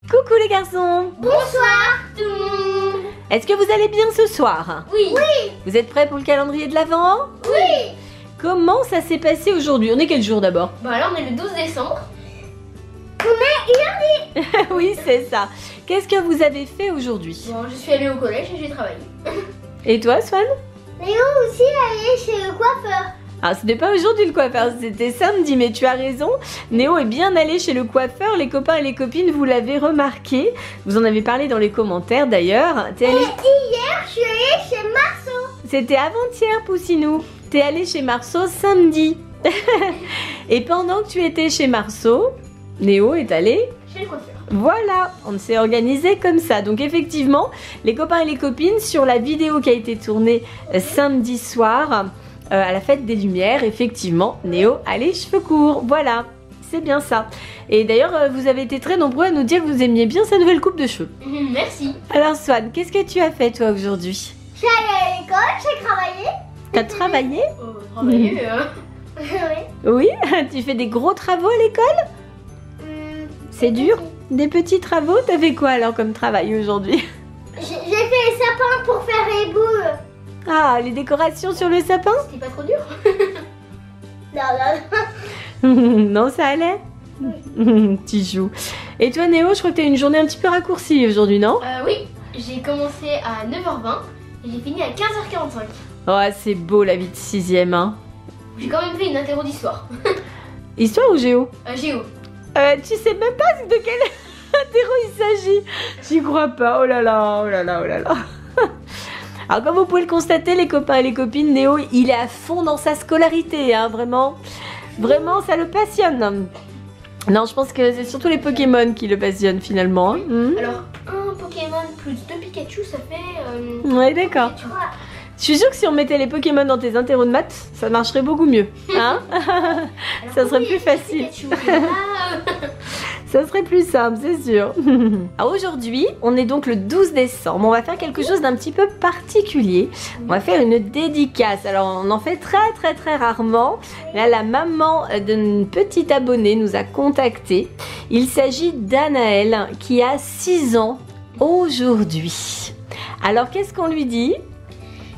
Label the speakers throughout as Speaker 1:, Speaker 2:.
Speaker 1: Coucou les garçons.
Speaker 2: Bonsoir tout le monde.
Speaker 1: Est-ce que vous allez bien ce soir?
Speaker 2: Oui. Oui.
Speaker 1: Vous êtes prêts pour le calendrier de l'Avent?
Speaker 2: Oui.
Speaker 1: Comment ça s'est passé aujourd'hui? On est quel jour d'abord?
Speaker 2: Bah là on est le 12 décembre.
Speaker 1: On est lundi. Oui c'est ça. Qu'est-ce que vous avez fait aujourd'hui?
Speaker 2: Bon, je suis allée au collège et j'ai travaillé.
Speaker 1: Et toi Swan?
Speaker 2: Léo aussi allé chez le coiffeur.
Speaker 1: Ah, c'était pas aujourd'hui le coiffeur, c'était samedi, mais tu as raison. Néo est bien allé chez le coiffeur, les copains et les copines, vous l'avez remarqué. Vous en avez parlé dans les commentaires d'ailleurs.
Speaker 2: Et hier, je suis allée chez Marceau.
Speaker 1: C'était avant-hier, Poussinou. T'es allé chez Marceau samedi. Et pendant que tu étais chez Marceau, Néo est allé
Speaker 2: chez le coiffeur.
Speaker 1: Voilà, on s'est organisé comme ça. Donc effectivement, les copains et les copines, sur la vidéo qui a été tournée samedi soir, à la fête des Lumières, effectivement, Néo a les cheveux courts. Voilà, c'est bien ça. Et d'ailleurs, vous avez été très nombreux à nous dire que vous aimiez bien sa nouvelle coupe de cheveux.
Speaker 2: Merci.
Speaker 1: Alors Swan, qu'est-ce que tu as fait toi aujourd'hui?
Speaker 2: Je suis allée à l'école, j'ai travaillé.
Speaker 1: T'as travaillé?
Speaker 2: Travaillé,
Speaker 1: Oui, tu fais des gros travaux à l'école? C'est dur? Des petits travaux? T'as fait quoi alors comme travail aujourd'hui?
Speaker 2: J'ai fait les sapins pour faire les boules.
Speaker 1: Ah, les décorations sur le sapin?
Speaker 2: C'était pas trop dur? Non.
Speaker 1: Non, ça allait? Tu joues. Et toi Néo, je crois que tu as une journée un petit peu raccourcie aujourd'hui, non?
Speaker 2: Oui, j'ai commencé à 9h20 et j'ai fini à 15h45.
Speaker 1: Oh, c'est beau la vie de 6ème, hein?
Speaker 2: J'ai quand même fait une interro d'histoire.
Speaker 1: Histoire ou géo?
Speaker 2: Géo.
Speaker 1: Tu sais même pas de quel interro il s'agit? J'y crois pas, oh là là, oh là là, oh là là. Alors comme vous pouvez le constater les copains et les copines, Néo il est à fond dans sa scolarité, hein, vraiment, vraiment ça le passionne. Non, je pense que c'est surtout les Pokémon qui le passionnent finalement. Hein.
Speaker 2: Alors un Pokémon plus 2 Pikachu ça fait...
Speaker 1: Ouais d'accord. Je suis sûre que si on mettait les Pokémon dans tes interros de maths, ça marcherait beaucoup mieux. Hein? Ça serait plus facile. Ça serait plus simple, c'est sûr. Alors aujourd'hui, on est donc le 12 décembre. On va faire quelque chose d'un petit peu particulier. On va faire une dédicace. Alors on en fait très rarement. Là, la maman d'une petite abonnée nous a contacté. Il s'agit d'Anaël qui a 6 ans aujourd'hui. Alors qu'est-ce qu'on lui dit?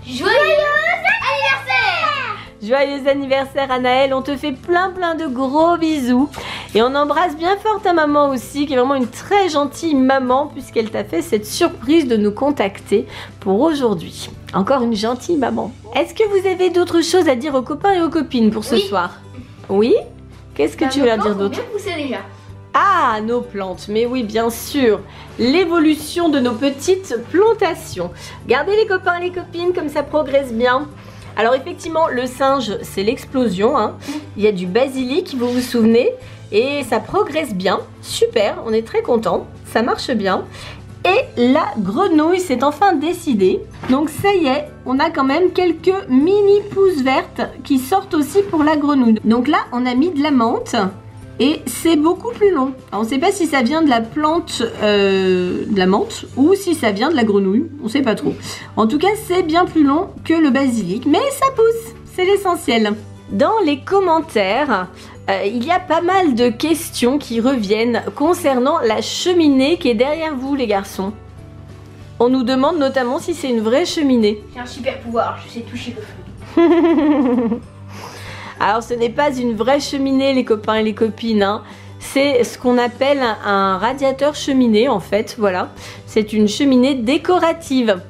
Speaker 2: Joyeux anniversaire!
Speaker 1: Joyeux anniversaire Anaël, on te fait plein de gros bisous. Et on embrasse bien fort ta maman aussi, qui est vraiment une très gentille maman, puisqu'elle t'a fait cette surprise de nous contacter pour aujourd'hui. Encore une gentille maman. Est-ce que vous avez d'autres choses à dire aux copains et aux copines pour ce soir? Oui? Qu'est-ce que tu veux leur dire d'autre?
Speaker 2: Bien poussé déjà.
Speaker 1: Ah, nos plantes, mais oui, bien sûr. L'évolution de nos petites plantations. Regardez les copains et les copines, comme ça progresse bien. Alors effectivement, le singe, c'est l'explosion. Hein. Il y a du basilic, vous vous souvenez, et ça progresse bien. Super, on est très contents. Ça marche bien. Et la grenouille s'est enfin décidée. Donc ça y est, on a quand même quelques mini pousses vertes qui sortent aussi pour la grenouille. Donc là, on a mis de la menthe. Et c'est beaucoup plus long. Alors, on ne sait pas si ça vient de la plante de la menthe ou si ça vient de la grenouille. On ne sait pas trop. En tout cas, c'est bien plus long que le basilic. Mais ça pousse, c'est l'essentiel. Dans les commentaires, il y a pas mal de questions qui reviennent concernant la cheminée qui est derrière vous, les garçons. On nous demande notamment si c'est une vraie cheminée.
Speaker 2: J'ai un super pouvoir, je sais toucher le feu.
Speaker 1: Alors ce n'est pas une vraie cheminée les copains et les copines, hein. C'est ce qu'on appelle un radiateur cheminée en fait, voilà. C'est une cheminée décorative.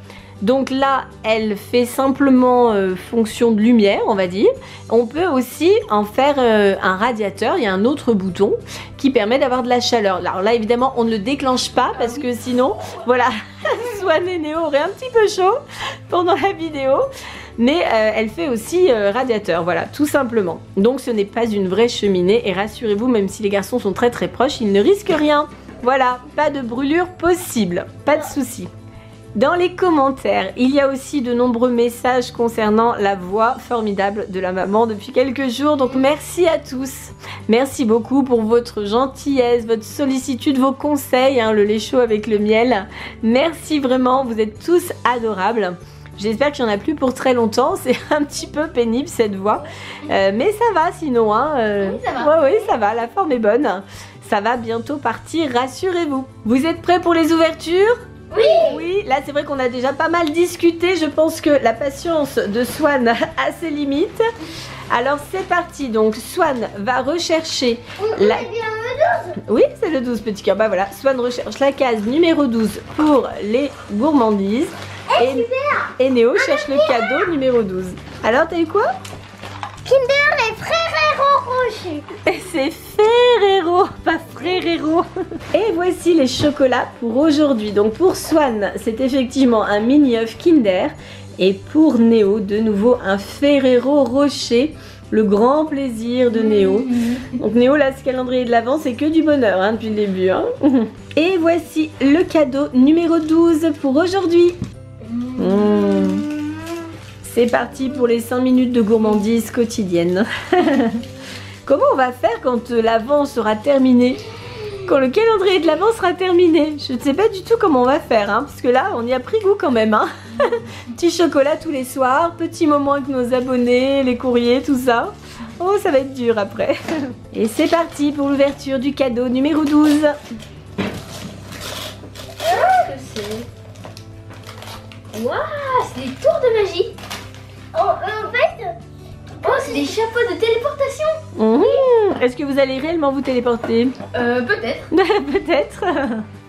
Speaker 1: Donc là, elle fait simplement fonction de lumière, on va dire. On peut aussi en faire un radiateur, il y a un autre bouton qui permet d'avoir de la chaleur. Alors là, évidemment, on ne le déclenche pas parce que sinon, voilà, Swan et Néo auraient un petit peu chaud pendant la vidéo. Mais elle fait aussi radiateur, voilà, tout simplement. Donc ce n'est pas une vraie cheminée et rassurez-vous, même si les garçons sont très proches, ils ne risquent rien. Voilà, pas de brûlure possible, pas de souci. Dans les commentaires, il y a aussi de nombreux messages concernant la voix formidable de la maman depuis quelques jours. Donc merci à tous. Merci beaucoup pour votre gentillesse, votre sollicitude, vos conseils, hein, le lait chaud avec le miel. Merci vraiment, vous êtes tous adorables. J'espère qu'il n'y en a plus pour très longtemps. C'est un petit peu pénible cette voix. Mais ça va sinon. Hein,
Speaker 2: oui, ça va.
Speaker 1: Oui, ça va. La forme est bonne. Ça va bientôt partir, rassurez-vous. Vous êtes prêts pour les ouvertures?
Speaker 2: Oui.
Speaker 1: Oui, là c'est vrai qu'on a déjà pas mal discuté. Je pense que la patience de Swan a ses limites. Alors c'est parti. Donc Swan va rechercher la...
Speaker 2: C'est bien le 12.
Speaker 1: Oui, c'est le 12 petit cœur. Bah voilà, Swan recherche la case numéro 12 pour les gourmandises. Et Néo cherche le cadeau numéro 12. Alors t'as eu quoi?
Speaker 2: Kinder les Ferrero Rocher.
Speaker 1: Et c'est Ferrero, pas Ferrero. Et voici les chocolats pour aujourd'hui. Donc pour Swan, c'est effectivement un mini œuf Kinder. Et pour Néo, de nouveau un Ferrero Rocher. Le grand plaisir de Néo. Donc Néo, là, ce calendrier de l'Avent, c'est que du bonheur hein, depuis le début. Hein. Et voici le cadeau numéro 12 pour aujourd'hui. C'est parti pour les 5 minutes de gourmandise quotidienne. Comment on va faire quand l'Avent sera terminé? Quand le calendrier de l'Avent sera terminé? Je ne sais pas du tout comment on va faire, hein, parce que là, on y a pris goût quand même. Hein. Petit chocolat tous les soirs, petit moment avec nos abonnés, les courriers, tout ça. Oh, ça va être dur après. Et c'est parti pour l'ouverture du cadeau numéro 12.
Speaker 2: Qu'est-ce que c'est? Waouh, c'est des tours de magie. En fait, c'est des chapeaux de téléportation.
Speaker 1: Est-ce que vous allez réellement vous téléporter?
Speaker 2: Peut-être.
Speaker 1: Peut-être.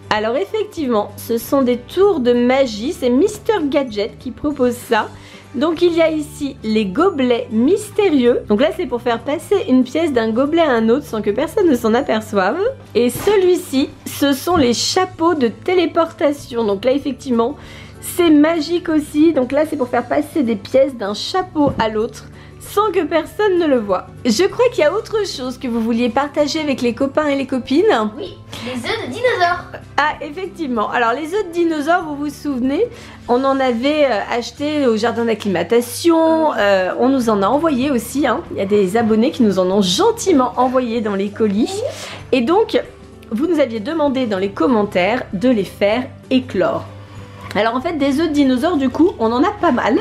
Speaker 1: Alors effectivement, ce sont des tours de magie. C'est Mister Gadget qui propose ça. Donc il y a ici les gobelets mystérieux. Donc là c'est pour faire passer une pièce d'un gobelet à un autre sans que personne ne s'en aperçoive. Et celui-ci, ce sont les chapeaux de téléportation. Donc là effectivement, c'est magique aussi. Donc là c'est pour faire passer des pièces d'un chapeau à l'autre sans que personne ne le voie. Je crois qu'il y a autre chose que vous vouliez partager avec les copains et les copines.
Speaker 2: Oui, les œufs de dinosaures.
Speaker 1: Ah, effectivement. Alors, les œufs de dinosaures, vous vous souvenez, on en avait acheté au jardin d'acclimatation. On nous en a envoyé aussi. Hein. Il y a des abonnés qui nous en ont gentiment envoyé dans les colis. Et donc, vous nous aviez demandé dans les commentaires de les faire éclore. Alors, en fait, des œufs de dinosaures, du coup, on en a pas mal.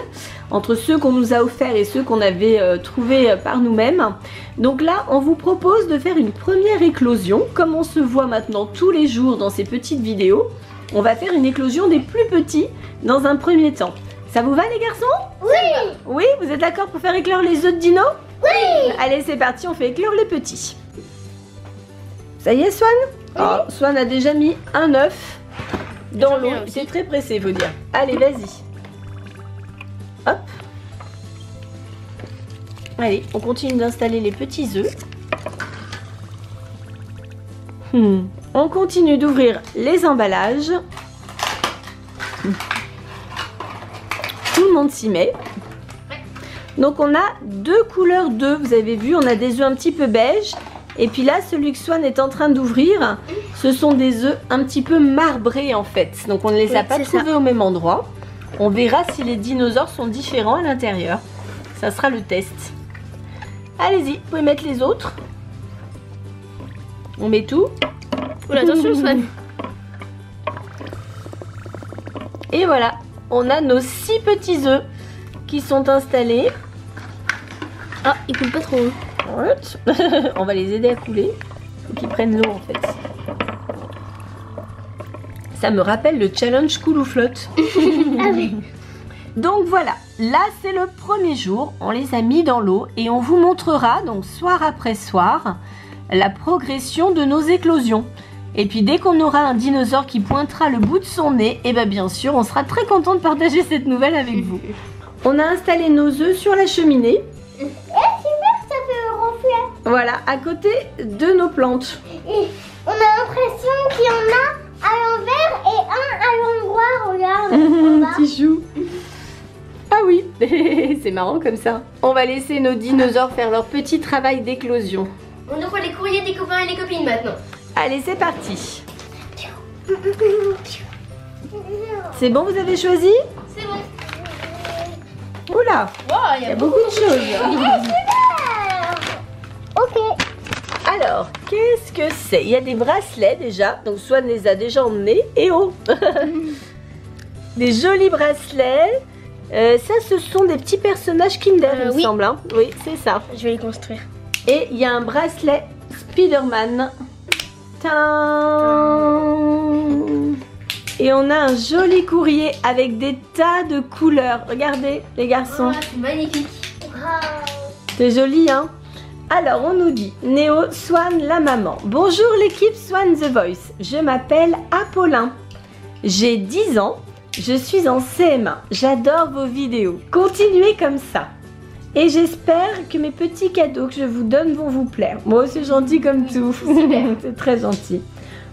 Speaker 1: Entre ceux qu'on nous a offerts et ceux qu'on avait trouvés par nous-mêmes. Donc là, on vous propose de faire une première éclosion. Comme on se voit maintenant tous les jours dans ces petites vidéos, on va faire une éclosion des plus petits dans un premier temps. Ça vous va les garçons?
Speaker 2: Oui.
Speaker 1: Oui, vous êtes d'accord pour faire éclore les œufs de dino?
Speaker 2: Oui.
Speaker 1: Allez, c'est parti, on fait éclore les petits. Ça y est, Swan?
Speaker 2: Oui.
Speaker 1: Oh, Swan a déjà mis un œuf dans l'eau. C'est très pressé, il faut dire. Allez, vas-y. Hop. Allez, on continue d'installer les petits œufs. On continue d'ouvrir les emballages. Tout le monde s'y met. Donc on a deux couleurs d'œufs, vous avez vu, on a des œufs un petit peu beige. Et puis là, celui que Swan est en train d'ouvrir, ce sont des œufs un petit peu marbrés en fait. Donc on ne les a pas trouvés au même endroit. On verra si les dinosaures sont différents à l'intérieur. Ça sera le test. Allez-y, vous pouvez mettre les autres. On met tout.
Speaker 2: Oula, attention Swan.
Speaker 1: Et voilà, on a nos 6 petits œufs qui sont installés.
Speaker 2: Ah, ils coulent pas trop.
Speaker 1: On va les aider à couler. Faut qu'ils prennent l'eau en fait. Ça me rappelle le challenge coule ou flotte.
Speaker 2: Ah oui.
Speaker 1: Donc voilà, là c'est le premier jour, on les a mis dans l'eau et on vous montrera donc soir après soir la progression de nos éclosions. Et puis dès qu'on aura un dinosaure qui pointera le bout de son nez, et bien sûr on sera très content de partager cette nouvelle avec vous. On a installé nos œufs sur la cheminée.
Speaker 2: Eh super, ça fait renfler.
Speaker 1: Voilà, à côté de nos plantes.
Speaker 2: Et on a l'impression qu'il y en a à l'envers et un à l'endroit, regarde. En bas.
Speaker 1: Petit chou. Ah oui, c'est marrant comme ça. On va laisser nos dinosaures faire leur petit travail d'éclosion.
Speaker 2: On ouvre les courriers des copains et les copines maintenant.
Speaker 1: Allez, c'est parti. C'est bon, vous avez choisi?
Speaker 2: C'est bon.
Speaker 1: Oula,
Speaker 2: Wow,
Speaker 1: il y a beaucoup de choses.
Speaker 2: Super. Ok.
Speaker 1: Alors, qu'est-ce que c'est? Il y a des bracelets déjà, donc Swan les a déjà emmenés. Et oh des jolis bracelets. Ça, ce sont des petits personnages Kinder, il me semble. Hein. Oui, c'est ça.
Speaker 2: Je vais les construire.
Speaker 1: Et il y a un bracelet Spider-Man. Tadam! Et on a un joli courrier avec des tas de couleurs. Regardez les garçons.
Speaker 2: Oh, c'est magnifique. Wow.
Speaker 1: C'est joli, hein? Alors, on nous dit, Néo, Swan, la maman. Bonjour l'équipe Swan The Voice. Je m'appelle Apollin. J'ai 10 ans. Je suis en CM1. J'adore vos vidéos. Continuez comme ça. Et j'espère que mes petits cadeaux que je vous donne vont vous plaire. Moi, c'est gentil comme tout. C'est très gentil.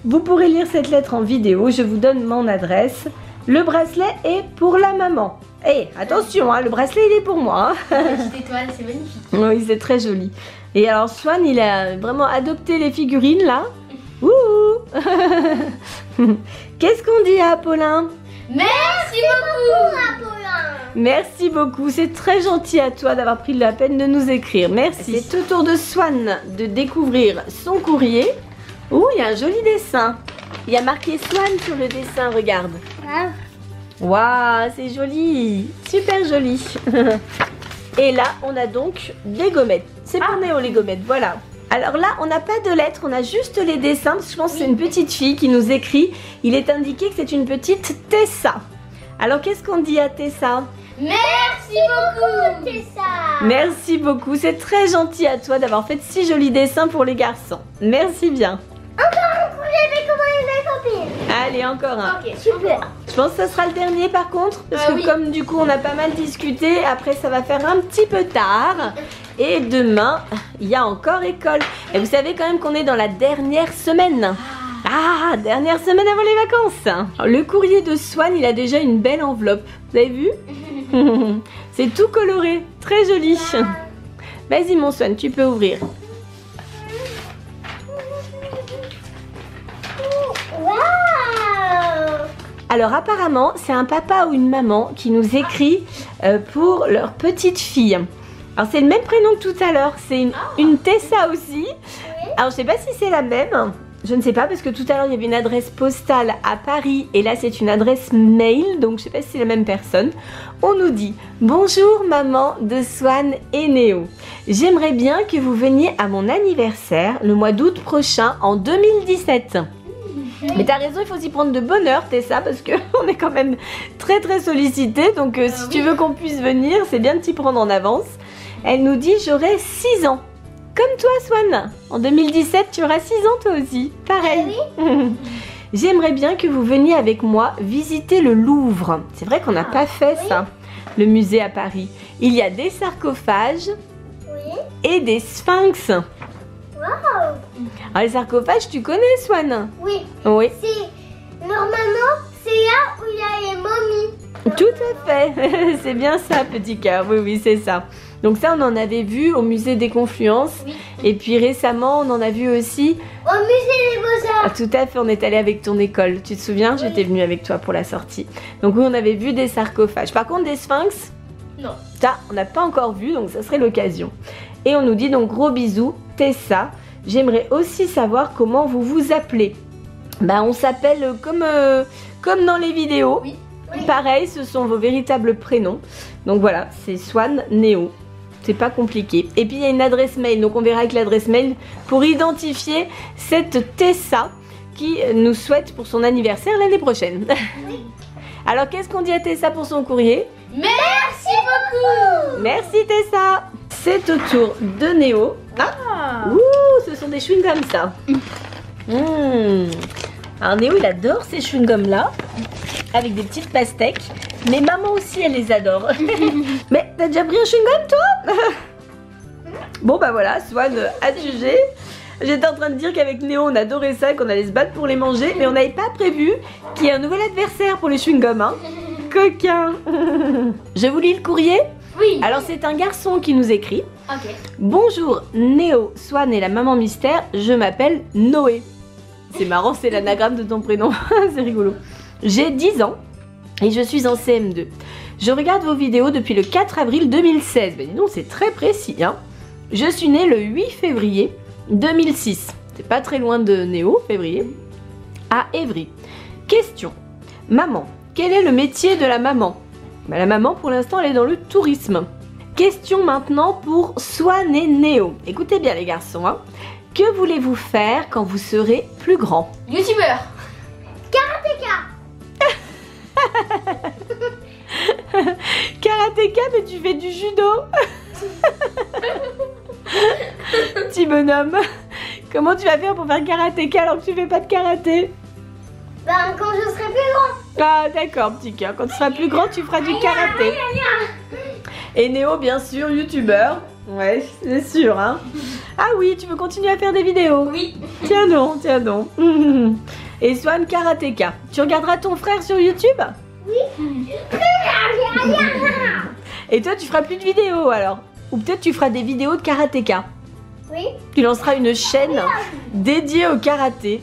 Speaker 1: Vous pourrez lire cette lettre en vidéo. Je vous donne mon adresse. Le bracelet est pour la maman. Eh, attention, hein, le bracelet, il est pour moi. Hein.
Speaker 2: Petite étoile, c'est magnifique.
Speaker 1: Oui, c'est très joli. Et alors, Swan, il a vraiment adopté les figurines, là. Ouh. Qu'est-ce qu'on dit à Apollin?
Speaker 2: Merci beaucoup, Apollin.
Speaker 1: Merci beaucoup, c'est très gentil à toi d'avoir pris la peine de nous écrire. Merci. C'est au tour de Swan de découvrir son courrier. Ouh, il y a un joli dessin. Il y a marqué Swan sur le dessin, regarde. Waouh, c'est joli. Super joli. Et là, on a donc des gommettes. C'est pour Néo, les gommettes, voilà. Alors là, on n'a pas de lettres, on a juste les dessins, parce que je pense que c'est une petite fille qui nous écrit. Il est indiqué que c'est une petite Tessa. Alors, qu'est-ce qu'on dit à Tessa?
Speaker 2: Merci beaucoup, Tessa.
Speaker 1: Merci beaucoup, c'est très gentil à toi d'avoir fait de si jolis dessins pour les garçons. Merci bien.
Speaker 2: Encore un courrier avec comment les copines.
Speaker 1: Allez, encore un.
Speaker 2: Ok, super.
Speaker 1: Je pense que ce sera le dernier par contre, parce que
Speaker 2: oui.
Speaker 1: comme du coup on a pas mal discuté, après ça va faire un petit peu tard. Et demain, il y a encore école. Et vous savez quand même qu'on est dans la dernière semaine. Ah, dernière semaine avant les vacances. Alors, le courrier de Swan, il a déjà une belle enveloppe. Vous avez vu? C'est tout coloré, très joli. Vas-y mon Swan, tu peux ouvrir. Alors apparemment, c'est un papa ou une maman qui nous écrit pour leur petite fille. Alors c'est le même prénom que tout à l'heure, c'est une Tessa aussi. Alors je sais pas si c'est la même, je ne sais pas parce que tout à l'heure il y avait une adresse postale à Paris et là c'est une adresse mail, donc je sais pas si c'est la même personne. On nous dit « Bonjour maman de Swan et Néo, j'aimerais bien que vous veniez à mon anniversaire le mois d'août prochain en 2017. » Mais t'as raison, il faut s'y prendre de bonne heure, Tessa, parce qu'on est quand même très très sollicité. Donc si tu veux qu'on puisse venir, c'est bien de t'y prendre en avance. Elle nous dit j'aurai 6 ans. Comme toi, Swan. En 2017, tu auras 6 ans toi aussi. Pareil. J'aimerais bien que vous veniez avec moi visiter le Louvre. C'est vrai qu'on n'a pas fait ça, le musée à Paris. Il y a des sarcophages et des sphinx.
Speaker 2: Wow.
Speaker 1: Alors les sarcophages, tu connais, Swan?
Speaker 2: Oui.
Speaker 1: Oui.
Speaker 2: Normalement, c'est là où il y a les momies.
Speaker 1: Tout à fait. C'est bien ça, petit cœur. Oui, oui, c'est ça. Donc ça, on en avait vu au musée des Confluences. Oui. Et puis récemment, on en a vu aussi
Speaker 2: au musée des Beaux-Arts.
Speaker 1: Ah, tout à fait, on est allé avec ton école. Tu te souviens? J'étais venue avec toi pour la sortie. Donc oui, on avait vu des sarcophages. Par contre, des sphinx?
Speaker 2: Non.
Speaker 1: Ça, on n'a pas encore vu, donc ça serait l'occasion. Et on nous dit donc gros bisous, Tessa. J'aimerais aussi savoir comment vous vous appelez. Bah, on s'appelle comme dans les vidéos. Oui. Pareil, ce sont vos véritables prénoms. Donc voilà, c'est Swan, Néo. C'est pas compliqué. Et puis il y a une adresse mail, donc on verra avec l'adresse mail pour identifier cette Tessa qui nous souhaite pour son anniversaire l'année prochaine. Oui. Alors qu'est-ce qu'on dit à Tessa pour son courrier?
Speaker 2: Merci beaucoup.
Speaker 1: Merci Tessa. C'est au tour de Néo. Ah. Ouh, ce sont des chewing-gums ça. Alors Néo il adore ces chewing-gums là, avec des petites pastèques. Mais maman aussi elle les adore. Mais t'as déjà pris un chewing-gum toi? Bon bah voilà, Swan a jugé. J'étais en train de dire qu'avec Néo on adorait ça, qu'on allait se battre pour les manger. Mais on n'avait pas prévu qu'il y ait un nouvel adversaire pour les chewing-gums hein. Coquin. Je vous lis le courrier?
Speaker 2: Oui.
Speaker 1: Alors c'est un garçon qui nous écrit.
Speaker 2: Ok.
Speaker 1: Bonjour Néo, Swan et la maman mystère, je m'appelle Noé. C'est marrant, c'est l'anagramme de ton prénom. C'est rigolo. J'ai 10 ans et je suis en CM2. Je regarde vos vidéos depuis le 4 avril 2016. Ben dis donc, c'est très précis hein. Je suis née le 8 février 2006. C'est pas très loin de Néo, février. À Évry. Question. Maman, quel est le métier de la maman? Ben, la maman pour l'instant elle est dans le tourisme. Question maintenant pour Swan et Néo. Écoutez bien les garçons hein. Que voulez-vous faire quand vous serez plus grand?
Speaker 2: Youtubeur. Karatéka.
Speaker 1: Karatéka, mais tu fais du judo. Petit bonhomme. Comment tu vas faire pour faire karatéka alors que tu fais pas de karaté?
Speaker 2: Ben, quand je serai plus grand.
Speaker 1: Ah d'accord, petit cœur. Quand tu seras plus grand, tu feras du karaté. Et Néo, bien sûr, youtubeur. Ouais, c'est sûr, hein. Ah oui, tu veux continuer à faire des vidéos?
Speaker 2: Oui.
Speaker 1: Tiens donc, tiens donc. Et Swan, karatéka. Tu regarderas ton frère sur YouTube?
Speaker 2: Oui.
Speaker 1: Et toi, tu feras plus de vidéos alors? Ou peut-être tu feras des vidéos de karatéka.
Speaker 2: Oui.
Speaker 1: Tu lanceras une chaîne dédiée au karaté.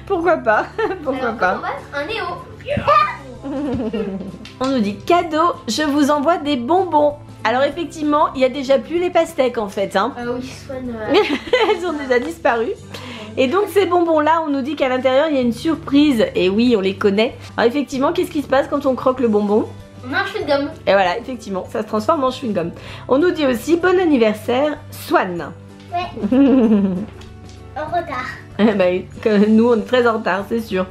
Speaker 1: Pourquoi pas? Pourquoi
Speaker 2: Alors,
Speaker 1: pas?
Speaker 2: un Néo.
Speaker 1: On nous dit cadeau, je vous envoie des bonbons. Alors effectivement, il y a déjà plus les pastèques en fait, hein.
Speaker 2: Oui, Swan.
Speaker 1: Elles ont déjà disparu. Et donc ces bonbons là, on nous dit qu'à l'intérieur il y a une surprise. Et oui, on les connaît. Alors effectivement, qu'est-ce qui se passe quand on croque le bonbon?
Speaker 2: On a un chewing gum.
Speaker 1: Et voilà, effectivement, ça se transforme en chewing-gum. On nous dit aussi bon anniversaire, Swan.
Speaker 2: Ouais. En retard.
Speaker 1: Ben, nous on est très en retard, c'est sûr.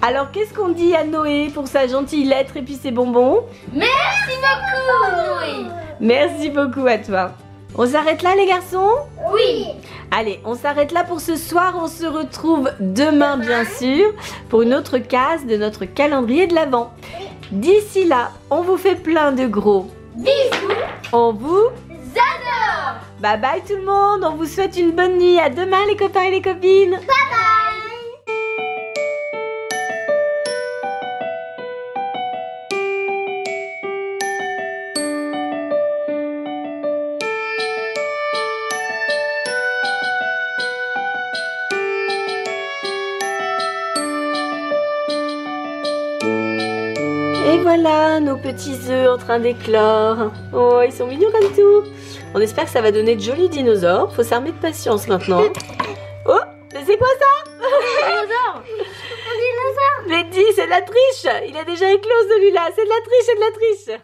Speaker 1: Alors qu'est-ce qu'on dit à Noé pour sa gentille lettre et puis ses bonbons?
Speaker 2: Merci beaucoup, Noé.
Speaker 1: Merci beaucoup à toi. On s'arrête là les garçons?
Speaker 2: Oui.
Speaker 1: Allez, on s'arrête là pour ce soir. On se retrouve demain bien sûr pour une autre case de notre calendrier de l'Avent. D'ici là, on vous fait plein de gros
Speaker 2: Bisous.
Speaker 1: on vous
Speaker 2: J'adore.
Speaker 1: bye bye tout le monde. On vous souhaite une bonne nuit. À demain les copains et les copines.
Speaker 2: Bye bye.
Speaker 1: Et voilà nos petits œufs en train d'éclore. Oh, ils sont mignons comme tout. On espère que ça va donner de jolis dinosaures. Faut s'armer de patience maintenant. Oh, mais c'est quoi ça?
Speaker 2: Dinosaure. Un dinosaure.
Speaker 1: Mais dis, c'est de la triche. Il a déjà éclos celui-là. C'est de la triche, c'est de la triche.